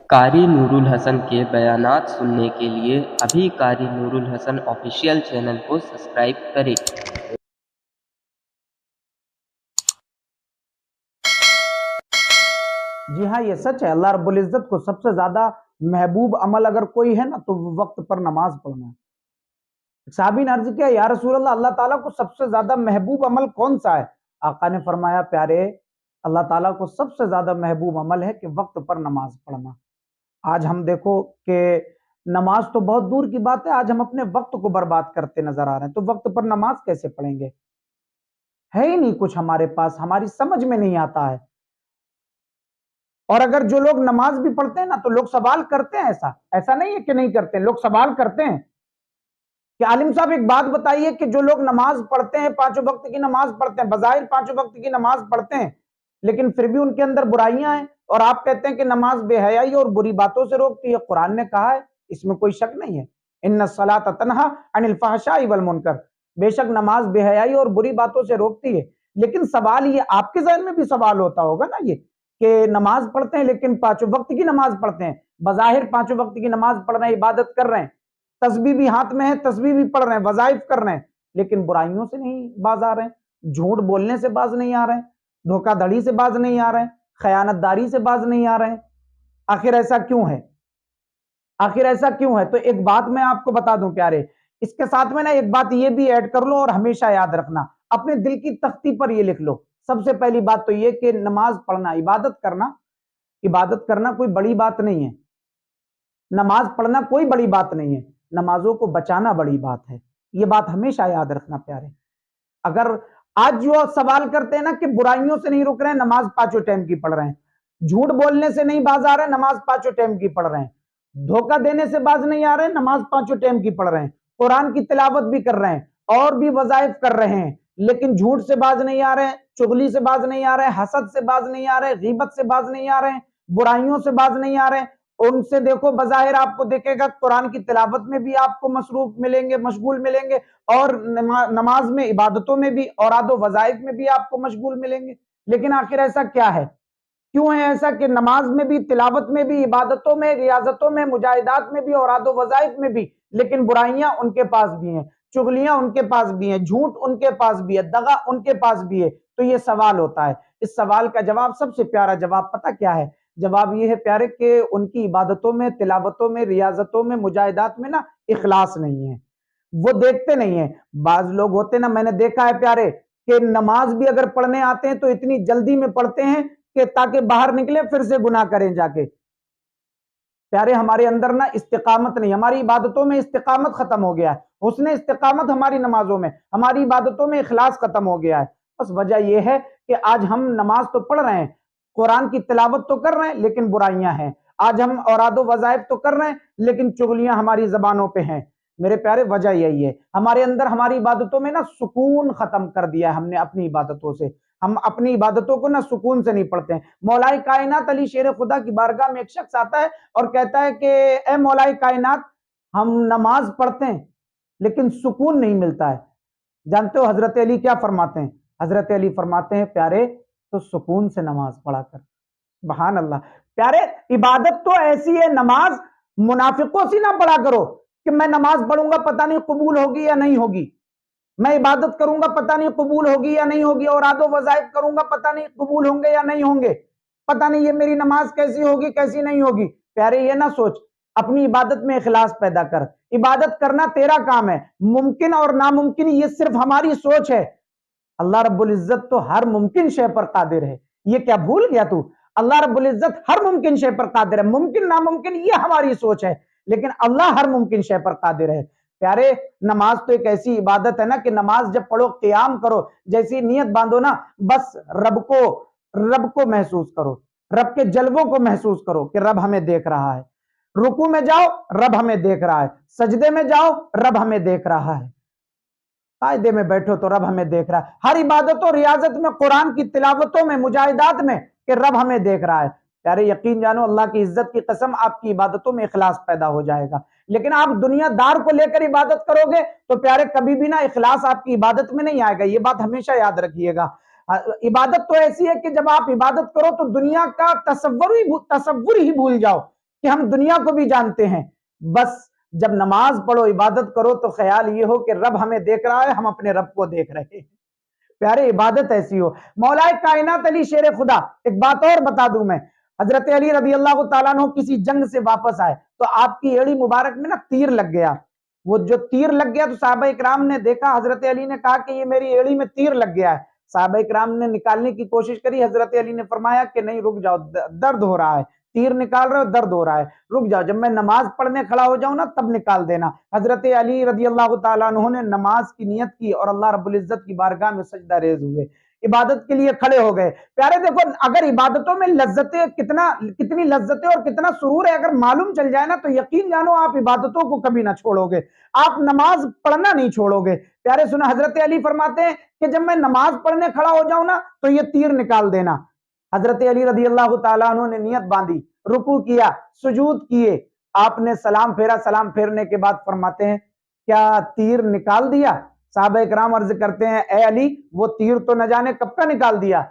कारी नूरुल हसन के बयानात सुनने के लिए अभी कारी नूरुल हसन ऑफिशियल चैनल को सब्सक्राइब करें। जी हाँ, ये सच है। अल्लाह रब्बुल इज्जत को सबसे ज्यादा महबूब अमल अगर कोई है ना तो वो वक्त पर नमाज पढ़ना है। साहबी ने अर्ज किया, या रसूल अल्लाह, अल्लाह ताला को सबसे ज्यादा महबूब अमल कौन सा है? आका ने फरमाया, प्यारे, अल्लाह ताला को सबसे ज्यादा महबूब अमल है कि वक्त पर नमाज पढ़ना। आज हम देखो कि नमाज तो बहुत दूर की बात है, आज हम अपने वक्त को बर्बाद करते नजर आ रहे हैं। तो वक्त पर नमाज कैसे पढ़ेंगे? है ही नहीं कुछ हमारे पास, हमारी समझ में नहीं आता है। और अगर जो लोग नमाज भी पढ़ते हैं ना तो लोग सवाल करते हैं, ऐसा ऐसा नहीं है कि नहीं करते, लोग सवाल करते हैं कि आलिम साहब एक बात बताइए कि जो लोग नमाज पढ़ते हैं, पांचों वक्त की नमाज पढ़ते हैं, बजाहिर पांचों वक्त की नमाज पढ़ते हैं, लेकिन फिर भी उनके अंदर बुराइयां हैं, और आप कहते हैं कि नमाज बेहयाई और बुरी बातों से रोकती है। कुरान ने कहा है, इसमें कोई शक नहीं है, इन्नस्सलात तन्हा अनिल फहशाई वल मुनकर, बेशक नमाज बेहयाई और बुरी बातों से रोकती है। लेकिन सवाल ये, आपके ज़हन में भी सवाल होता होगा ना ये, कि नमाज पढ़ते हैं लेकिन पांचों वक्त की नमाज पढ़ते हैं, बजाहिर पांचों वक्त की नमाज पढ़ रहे हैं, इबादत कर रहे हैं, तस्बीह भी हाथ में है, तस्बीह भी पढ़ रहे हैं, वजाइफ कर रहे हैं, लेकिन बुराइयों से नहीं बाज आ रहे हैं, झूठ बोलने से बाज नहीं आ रहे हैं, धोखाधड़ी से बाज नहीं आ रहे हैं, खयानतदारी से बाज नहीं आ रहे हैं। आखिर ऐसा क्यों है? आखिर ऐसा क्यों है? तो एक बात मैं आपको बता दूं प्यारे, इसके साथ में ना एक बात ये भी ऐड कर लो और हमेशा याद रखना, अपने दिल की तख्ती पर ये लिख लो। सबसे पहली बात तो ये कि नमाज पढ़ना, इबादत करना कोई बड़ी बात नहीं है। नमाज पढ़ना कोई बड़ी बात नहीं है, नमाजों को बचाना बड़ी बात है। ये बात हमेशा याद रखना प्यारे। अगर आज जो सवाल करते हैं ना कि बुराइयों से नहीं रुक रहे हैं, नमाज पांचों टाइम की पढ़ रहे हैं, झूठ बोलने से नहीं बाज आ रहे हैं, नमाज पांचों टाइम की पढ़ रहे हैं, धोखा देने से बाज नहीं आ रहे हैं, नमाज पांचों टाइम की पढ़ रहे हैं, कुरान की तिलावत भी कर रहे हैं और भी वजाइफ कर रहे हैं, लेकिन झूठ से बाज नहीं आ रहे हैं, चुगली से बाज नहीं आ रहे हैं, हसद से बाज नहीं आ रहे हैं, गीबत से बाज नहीं आ रहे हैं, बुराइयों से बाज नहीं आ रहे हैं, उनसे देखो बजाहिर आपको देखेगा कुरान की तिलावत में भी आपको मसरूफ मिलेंगे, मशगूल मिलेंगे, और नमाज में, इबादतों में भी, और आदो वजाइफ में भी आपको मशगूल मिलेंगे। लेकिन आखिर ऐसा क्या है? क्यों है ऐसा कि नमाज में भी, तिलावत में भी, इबादतों में, रियाजतों में, मुजाहिदात में भी और आदो वजाइफ में भी, लेकिन बुराइयां उनके पास भी हैं, चुगलियां उनके पास भी हैं, झूठ उनके पास भी है, दगा उनके पास भी है। तो ये सवाल होता है, इस सवाल का जवाब, सबसे प्यारा जवाब पता क्या है? जवाब ये है प्यारे कि उनकी इबादतों में, तिलावतों में, रियाजतों में, मुजाहिदात में ना इखलास नहीं है, वो देखते नहीं है। बाज लोग होते ना, मैंने देखा है प्यारे, कि नमाज भी अगर पढ़ने आते हैं तो इतनी जल्दी में पढ़ते हैं कि ताकि बाहर निकले फिर से गुनाह करें जाके। प्यारे, हमारे अंदर ना इस्तिकामत नहीं, हमारी इबादतों में इस्तिकामत खत्म हो गया है, उसने इस्तिकामत हमारी नमाजों में, हमारी इबादतों में इखलास खत्म हो गया है। बस वजह यह है कि आज हम नमाज तो पढ़ रहे हैं, कुरान की तिलावत तो कर रहे हैं, लेकिन बुराइयां हैं। आज हम औरादो वजाइफ तो कर रहे हैं, लेकिन चुगलियां हमारी जबानों पे हैं। मेरे प्यारे, वजह यही है, हमारे अंदर, हमारी इबादतों में ना सुकून खत्म कर दिया है हमने अपनी इबादतों से। हम अपनी इबादतों को ना सुकून से नहीं पढ़ते हैं। मौलाए कायनात अली शेर खुदा की बारगाह में एक शख्स आता है और कहता है कि ए मौलाए कायनात, हम नमाज पढ़ते हैं लेकिन सुकून नहीं मिलता है। जानते हो हजरत अली क्या फरमाते हैं? हजरत अली फरमाते हैं, प्यारे, तो सुकून से नमाज पढ़ा कर। सुभान अल्लाह। प्यारे, इबादत तो ऐसी है, नमाज मुनाफिकों से ना पढ़ा करो कि मैं नमाज पढ़ूंगा पता नहीं कबूल होगी या नहीं होगी, मैं इबादत करूंगा पता नहीं कबूल होगी या नहीं होगी, और आदो वजाइफ करूंगा पता नहीं कबूल होंगे या नहीं होंगे, पता नहीं ये मेरी नमाज कैसी होगी कैसी नहीं होगी। प्यारे, ये ना सोच, अपनी इबादत में इखलास पैदा कर। इबादत करना तेरा काम है, मुमकिन और नामुमकिन ये सिर्फ हमारी सोच है। अल्लाह रब्बुल इज्जत तो हर मुमकिन शय पर कादिर है। ये क्या भूल गया तू? अल्लाह रब्बुल इज्जत हर मुमकिन शय पर कादिर है। मुमकिन नामुमकिन ये हमारी सोच है, लेकिन अल्लाह हर मुमकिन शय पर कादिर है। प्यारे, नमाज तो एक ऐसी इबादत है ना कि नमाज जब पढ़ो, क़याम करो, जैसी नियत बांधो ना, बस रब को महसूस करो, रब के जलवों को महसूस करो कि रब हमें देख रहा है। रुकू में जाओ, रब हमें देख रहा है, सजदे में जाओ, रब हमें देख रहा है, कायदे में बैठो तो रब हमें देख रहा है। हर इबादतों, रियाजत में, कुरान की तिलावतों में, मुजाहिदात में, कि रब हमें देख रहा है। प्यारे, यकीन जानो, अल्लाह की इज्जत की कसम, आपकी इबादतों में इखलास पैदा हो जाएगा। लेकिन आप दुनियादार को लेकर इबादत करोगे तो प्यारे, कभी भी ना इखलास आपकी इबादत में नहीं आएगा। ये बात हमेशा याद रखिएगा। इबादत तो ऐसी है कि जब आप इबादत करो तो दुनिया का तसव्वुर ही भूल जाओ کہ ہم دنیا کو بھی جانتے ہیں، بس جب نماز پڑھو عبادت کرو تو خیال یہ ہو کہ رب ہمیں دیکھ رہا ہے، ہم اپنے رب کو دیکھ رہے ہیں۔ پیارے عبادت ایسی ہو۔ مولا کائنات علی شیر خدا، ایک بات اور بتا دوں میں، حضرت علی رضی اللہ تعالیٰ عنہ کسی جنگ سے واپس آئے تو آپ کی ایڑی مبارک میں نا تیر لگ گیا۔ وہ جو تیر لگ گیا تو صحابہ اکرام نے دیکھا، حضرت علی نے کہا کہ یہ میری ایڑی میں تیر لگ گیا ہے۔ صحابہ اکرام نے نکالنے کی کوشش کری، حضرت علی نے فرمایا کہ نہیں، رک جاؤ، درد ہو رہا ہے، تیر نکال رہے ہو، درد ہو رہا ہے، رک جاؤ، جب میں نماز پڑھنے کھڑا ہو جاؤں نا تب نکال دینا۔ حضرت علی رضی اللہ تعالیٰ عنہ نے نماز کی نیت کی اور اللہ رب العزت کی بارگاہ میں سجدہ ریز ہوئے، عبادت کے لیے کھڑے ہو گئے۔ پیارے دیکھو، اگر عبادتوں میں لذتیں کتنی لذتیں اور کتنا سرور ہے اگر معلوم چل جائے نا تو یقین جانو آپ عبادتوں کو کبھی نہ چھوڑو گے، آپ نماز پڑھنا نہیں چھوڑو گے۔ پیارے سنو، حضرت علی فرماتے ہیں کہ جب میں نماز پڑھنے کھڑا ہو جاؤں نا تو یہ تیر نکال دینا۔ حضرت علی رضی اللہ تعالیٰ عنہ نے نیت باندھی، رکوع کیا، سجود کیے، آپ نے سلام پھیرا، سلام پھیرنے کے بعد فرماتے ہیں کیا تیر نکال دیا؟ صحابہ اکرام عرض کرتے ہیں اے علی وہ تیر تو نہ جانے کب کا نکال دیا۔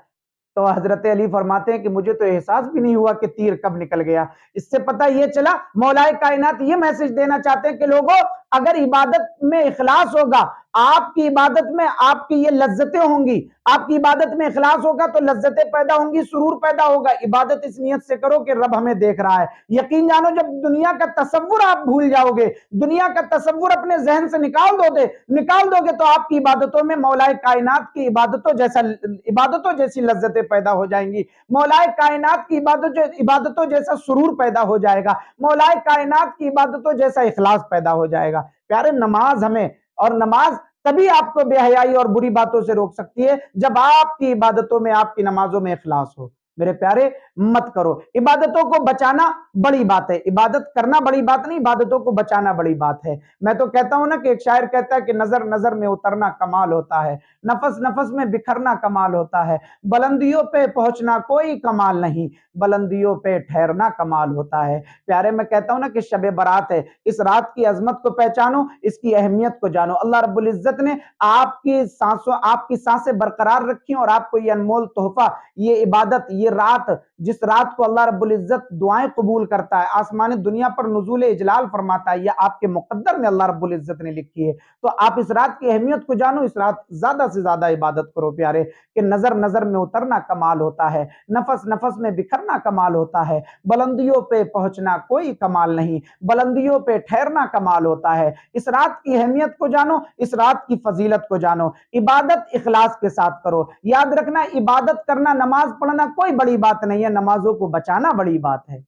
تو حضرت علی فرماتے ہیں کہ مجھے تو احساس بھی نہیں ہوا کہ تیر کب نکل گیا۔ اس سے پتہ یہ چلا مولا کائنات یہ میسج دینا چاہتے ہیں کہ لوگوں اگر عبادت میں اخلاص ہوگا، آپ کی عبادت میں آپ کی یہ لذتیں ہوں گی، آپ کی عبادت میں اخلاص ہوگا تو لذتیں پیدا ہوں گی، سرور پیدا ہوگا۔ عبادت اس نیت سے کرو کہ رب ہمیں دیکھ رہا ہے۔ یقین جانو جب دنیا کا تصور آپ بھول جاؤ گے، دنیا کا تصور اپنے ذہن سے نکال دو گے تو آپ کی عبادتوں میں مولا کائنات کی عبادتوں جیسی لذتیں پیدا ہو جائیں گی، مولا کائنات کی عبادتوں جیسا سرور پیدا ہو جائے گا، مولا کائنات کی عبادتوں جیسا اخلاص پیدا ہو جائے گا۔ پیارے نماز ہمیں، اور نماز تبھی آپ کو بے حیائی اور بری باتوں سے روک سکتی ہے جب آپ کی عبادتوں میں، آپ کی نمازوں میں اخلاص ہو۔ میرے پیارے مت کرو، عبادتوں کو بچانا بڑی بات ہے، عبادت کرنا بڑی بات نہیں، عبادتوں کو بچانا بڑی بات ہے۔ میں تو کہتا ہوں نا کہ ایک شاعر کہتا ہے کہ نظر نظر میں اترنا کمال ہوتا ہے، نفس نفس میں بکھرنا کمال ہوتا ہے، بلندیوں پہ پہنچنا کوئی کمال نہیں، بلندیوں پہ ٹھہرنا کمال ہوتا ہے۔ پیارے میں کہتا ہوں نا کہ شب برات ہے، اس رات کی عظمت کو پہچانو، اس کی اہمیت کو جانو۔ اللہ رب العزت نے آپ کی سانسیں برقرار رکھی اور آپ کو یہ انمول تحفہ، یہ عبادت، یہ رات، جس رات کو اللہ رب العزت دعائیں قبول کرتا ہے، آسمان دنیا پر نزول اجلال فرماتا ہے، یہ آپ کے مقدر میں اللہ رب العزت نے لکھی ہے۔ تو آپ اس رات کی اہمیت کو جانو، اس رات زیادہ سے زیادہ عبادت کرو پیارے، کہ نظر نظر میں اترنا کمال ہوتا ہے، نفس نفس میں بکھرنا کمال ہوتا ہے، بلندیوں پہ پہنچنا کوئی کمال نہیں، بلندیوں پہ ٹھہرنا کمال ہوتا ہے۔ اس رات کی اہمیت کو جانو، اس رات کی فضیلت کو جانو، عبادت اخلاص کے ساتھ کرو۔ یاد رکھنا عبادت کرنا، نماز پڑھنا کوئی بڑی بات نہیں ہے، نمازوں کو بچانا بڑی بات ہے۔